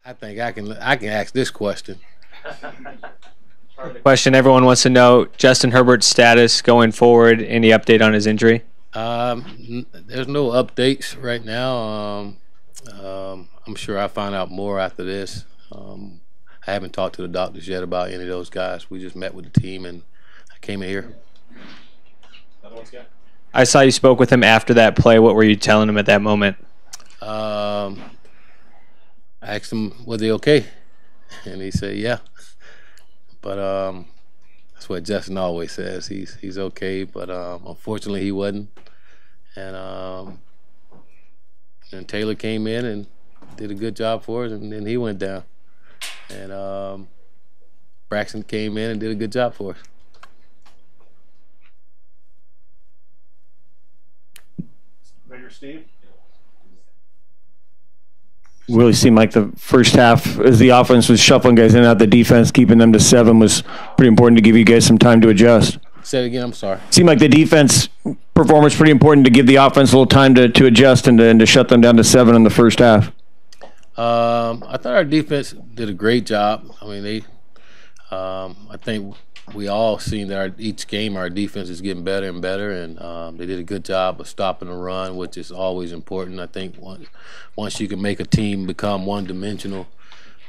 I think I can ask this question. Question everyone wants to know: Justin Herbert's status going forward. Any update on his injury? There's no updates right now. I'm sure I'll find out more after this. I haven't talked to the doctors yet about any of those guys. We just met with the team, and I came in here. I saw you spoke with him after that play. What were you telling him at that moment? I asked him, "Was he okay?" And he said, "Yeah." But that's what Justin always says. He's okay, but unfortunately he wasn't. And then Taylor came in and did a good job for us, and then he went down. And Braxton came in and did a good job for us. Mayor Steve. Really seemed like the first half, as the offense was shuffling guys in and out, the defense keeping them to 7 was pretty important to give you guys some time to adjust. Say it again. I'm sorry. Seemed like the defense performance pretty important to give the offense a little time to adjust and to shut them down to 7 in the first half. I thought our defense did a great job. I mean, I think we all seen that each game our defense is getting better and better, and they did a good job of stopping the run, which is always important. I think once you can make a team become one-dimensional,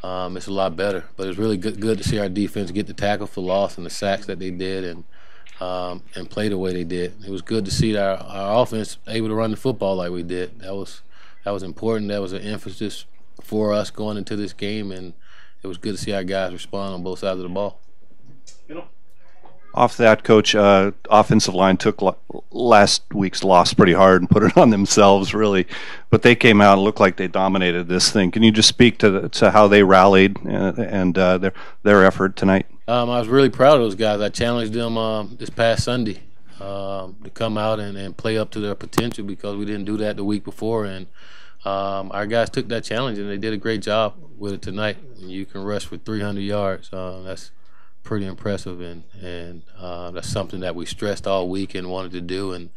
it's a lot better. But it's really good to see our defense get the tackle for loss and the sacks that they did, and play the way they did. It was good to see our offense able to run the football like we did. That was important. That was an emphasis for us going into this game, and it was good to see our guys respond on both sides of the ball. Off that, Coach, offensive line took last week's loss pretty hard and put it on themselves, really. But they came out and looked like they dominated this thing. Can you just speak to how they rallied and their effort tonight? I was really proud of those guys. I challenged them this past Sunday to come out and play up to their potential, because we didn't do that the week before. And our guys took that challenge, and they did a great job with it tonight. You can rush for 300 yards. That's pretty impressive, and that's something that we stressed all week and wanted to do. And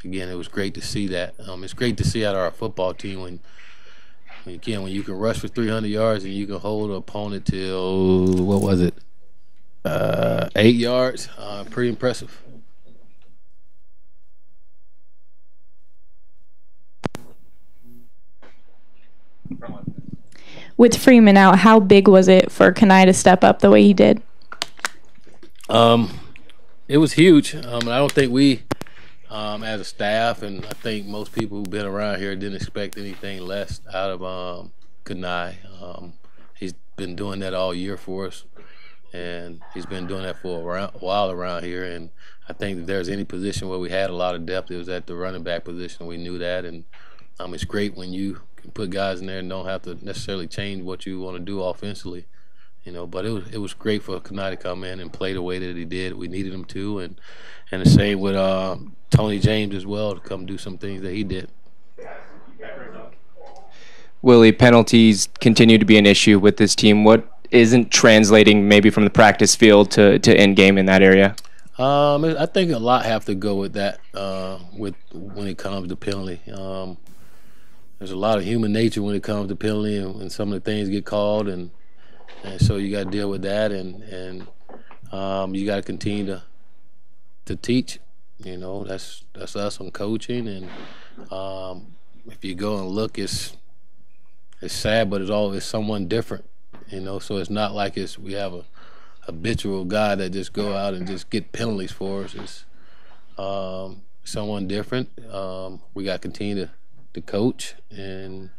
again, it was great to see that. It's great to see out our football team when you can rush for 300 yards and you can hold an opponent till 8 yards. Pretty impressive. With Freeman out, how big was it for Kanai to step up the way he did? It was huge. And I don't think we, as a staff, and I think most people who've been around here didn't expect anything less out of Kanai. He's been doing that all year for us, and he's been doing that for a while around here. And I think if there's any position where we had a lot of depth, it was at the running back position. We knew that, and it's great when you can put guys in there and don't have to necessarily change what you want to do offensively. But it was great for Kanai to come in and play the way that he did. We needed him to, and the same with Tony James as well, to come do some things that he did. Willie, penalties continue to be an issue with this team. What isn't translating maybe from the practice field to end game in that area? I think a lot have to go with that when it comes to penalty. There's a lot of human nature when it comes to penalty, and some of the things get called, and so you got to deal with that, and you got to continue to teach. That's us on coaching, and if you go and look, it's sad, but it's someone different. So it's not like we have a habitual guy that just go out and just get penalties for us. It's someone different. We got to continue to coach, and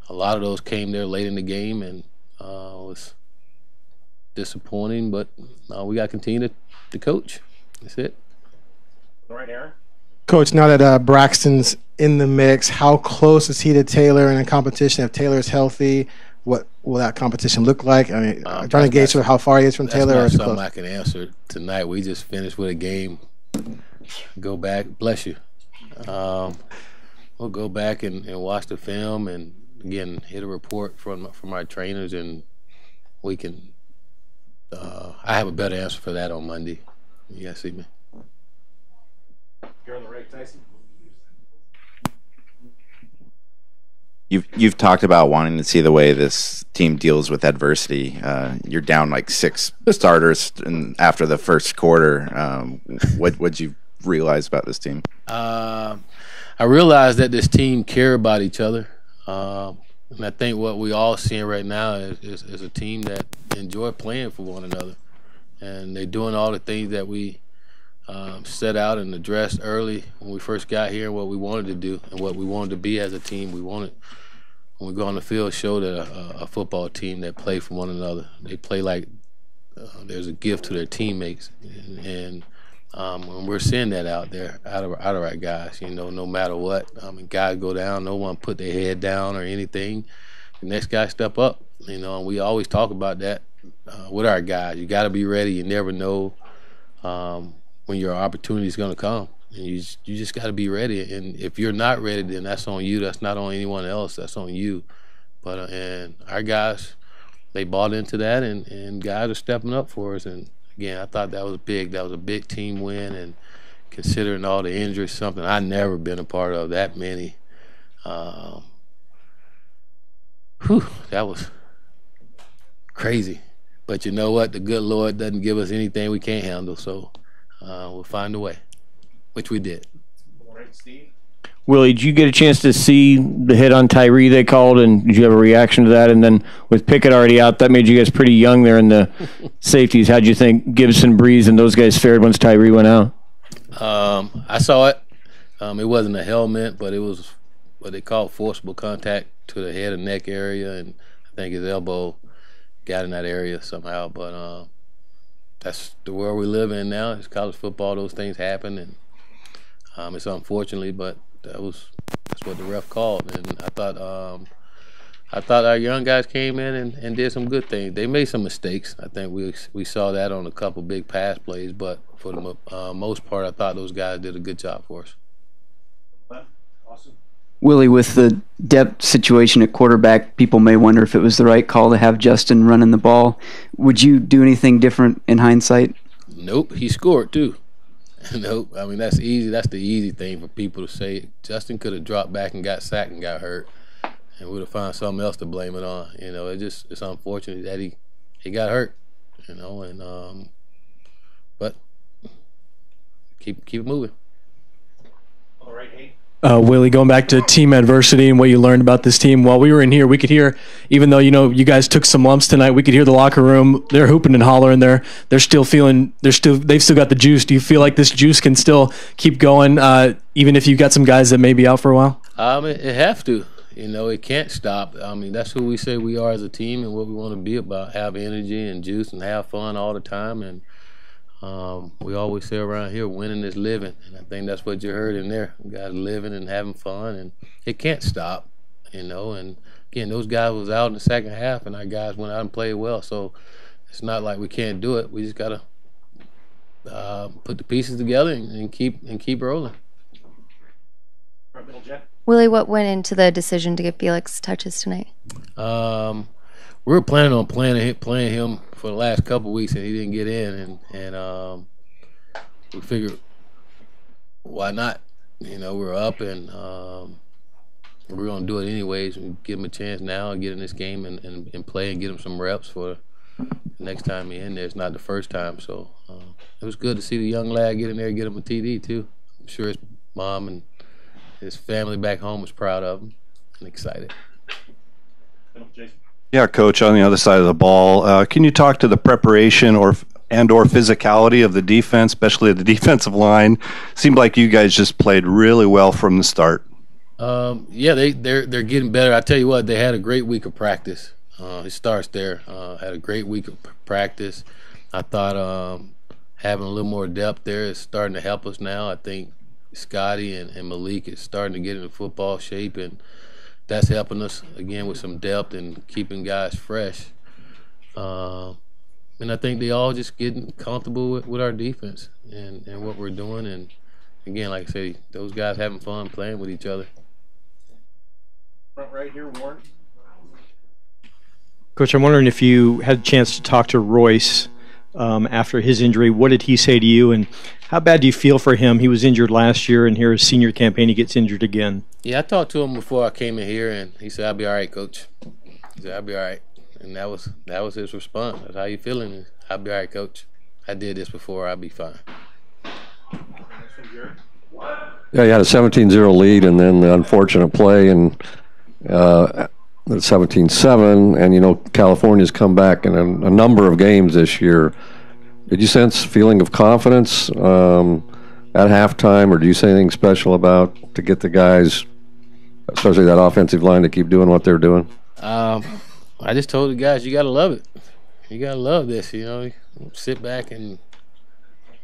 a lot of those came there late in the game, and it was disappointing, but we got to continue to coach. That's it. All right, Aaron. Coach, now that Braxton's in the mix, how close is he to Taylor in a competition? If Taylor's healthy, what will that competition look like? I mean, I'm trying to gauge sort of how far he is from Taylor. That's or not something close? I can answer tonight. We just finished with a game. Go back, bless you. We'll go back and watch the film, and again hit a report from our trainers, and we can. I have a better answer for that on Monday. You guys see me. You're on the right, Tyson. You've talked about wanting to see the way this team deals with adversity. You're down like 6 starters after the first quarter. What'd you realize about this team? I realized that this team care about each other, and I think what we all seeing right now is a team that enjoy playing for one another, and they're doing all the things that we set out and addressed early when we first got here, and what we wanted to do and what we wanted to be as a team. We wanted, when we go on the field, show that a football team that play for one another. They play like there's a gift to their teammates, and we're seeing that out there, out of our guys. No matter what, guys go down, no one put their head down or anything. The next guy step up. And we always talk about that with our guys. You got to be ready. You never know when your opportunity is going to come. And you just got to be ready. And if you're not ready, then that's on you. That's not on anyone else. That's on you. But and our guys, they bought into that, and guys are stepping up for us. And again, I thought that was big. That was a big team win. And considering all the injuries, something I've never been a part of, that many. That was crazy. But you know what? The good Lord doesn't give us anything we can't handle. So we'll find a way, which we did. All right, Steve. Willie, did you get a chance to see the hit on Tyree they called, and did you have a reaction to that? And then with Pickett already out, that made you guys pretty young there in the safeties. How'd you think Gibson, Breeze, and those guys fared once Tyree went out? I saw it. It wasn't a helmet, but it was what they call forcible contact to the head and neck area, and I think his elbow got in that area somehow. But that's the world we live in now. It's college football. Those things happen, and it's unfortunately, but that's what the ref called. And I thought our young guys came in and did some good things. They made some mistakes. I think we saw that on a couple big pass plays, but for the most part, I thought those guys did a good job for us. Awesome. Willie, with the depth situation at quarterback, people may wonder if it was the right call to have Justin running the ball. Would you do anything different in hindsight? Nope, he scored too. Nope. I mean, that's easy. That's the easy thing for people to say. Justin could have dropped back and got sacked and got hurt, and we'd have found something else to blame it on. It's unfortunate that he got hurt. But keep it moving. All right, Hank. Willie, going back to team adversity and what you learned about this team. While we were in here, we could hear, even though you guys took some lumps tonight, we could hear the locker room. They're hooping and hollering. They've still got the juice. Do you feel like this juice can still keep going, even if you've got some guys that may be out for a while? It have to. It can't stop. I mean, that's who we say we are as a team and what we want to be about. Have energy and juice and have fun all the time. And we always say around here, winning is living. And I think that's what you heard in there. Guys living and having fun, and it can't stop, And again, those guys was out in the second half, and our guys went out and played well. So it's not like we can't do it. We just gotta put the pieces together and keep rolling. Willie, what went into the decision to give Felix touches tonight? We were planning on playing him for the last couple of weeks, and he didn't get in, and we figured, why not? We're up, and we're gonna do it anyways. We give him a chance now and get in this game and play and get him some reps for the next time he's in there. It's not the first time, so it was good to see the young lad get in there and get him a TD too. I'm sure his mom and his family back home was proud of him and excited. Yeah, Coach, on the other side of the ball, can you talk to the preparation or physicality of the defense, especially the defensive line? Seemed like you guys just played really well from the start. Yeah, they're getting better. I tell you what, they had a great week of practice. It starts there. Had a great week of practice. I thought having a little more depth there is starting to help us now. I think Scotty and Malik is starting to get into football shape, and that's helping us again with some depth and keeping guys fresh. And I think they all just getting comfortable with our defense and what we're doing. And again, like I say, those guys having fun playing with each other. Front right here, Warren. Coach, I'm wondering if you had a chance to talk to Royce after his injury. What did he say to you, and how bad do you feel for him? He was injured last year, and here his senior campaign, he gets injured again. Yeah, I talked to him before I came in here, and he said, "I'll be all right, Coach." He said, "I'll be all right," and that was his response. That's how you feeling? "I'll be all right, Coach. I did this before. I'll be fine." Yeah, you had a 17-0 lead, and then the unfortunate play, and 17-7, and California's come back in a number of games this year. Did you sense a feeling of confidence at halftime, or do you say anything special to get the guys, especially that offensive line, to keep doing what they're doing? I just told the guys, you got to love it. You got to love this, Sit back and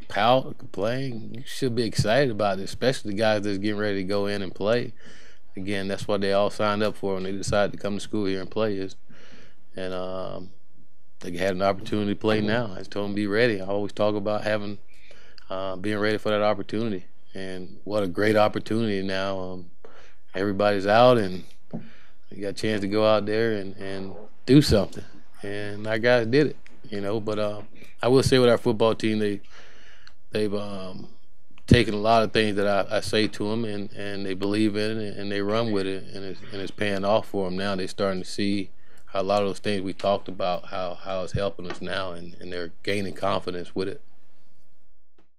pout, complain. You should be excited about it, especially the guys that's getting ready to go in and play. Again, that's what they all signed up for when they decided to come to school here and play. And they had an opportunity to play now. I just told them be ready. I always talk about being ready for that opportunity. And what a great opportunity now. Everybody's out, and you got a chance to go out there and do something. And our guys did it, But I will say with our football team, they've taken a lot of things that I say to them, and they believe in it, and they run with it, and it's paying off for them now. They're starting to see how a lot of those things we talked about, how it's helping us now, and they're gaining confidence with it.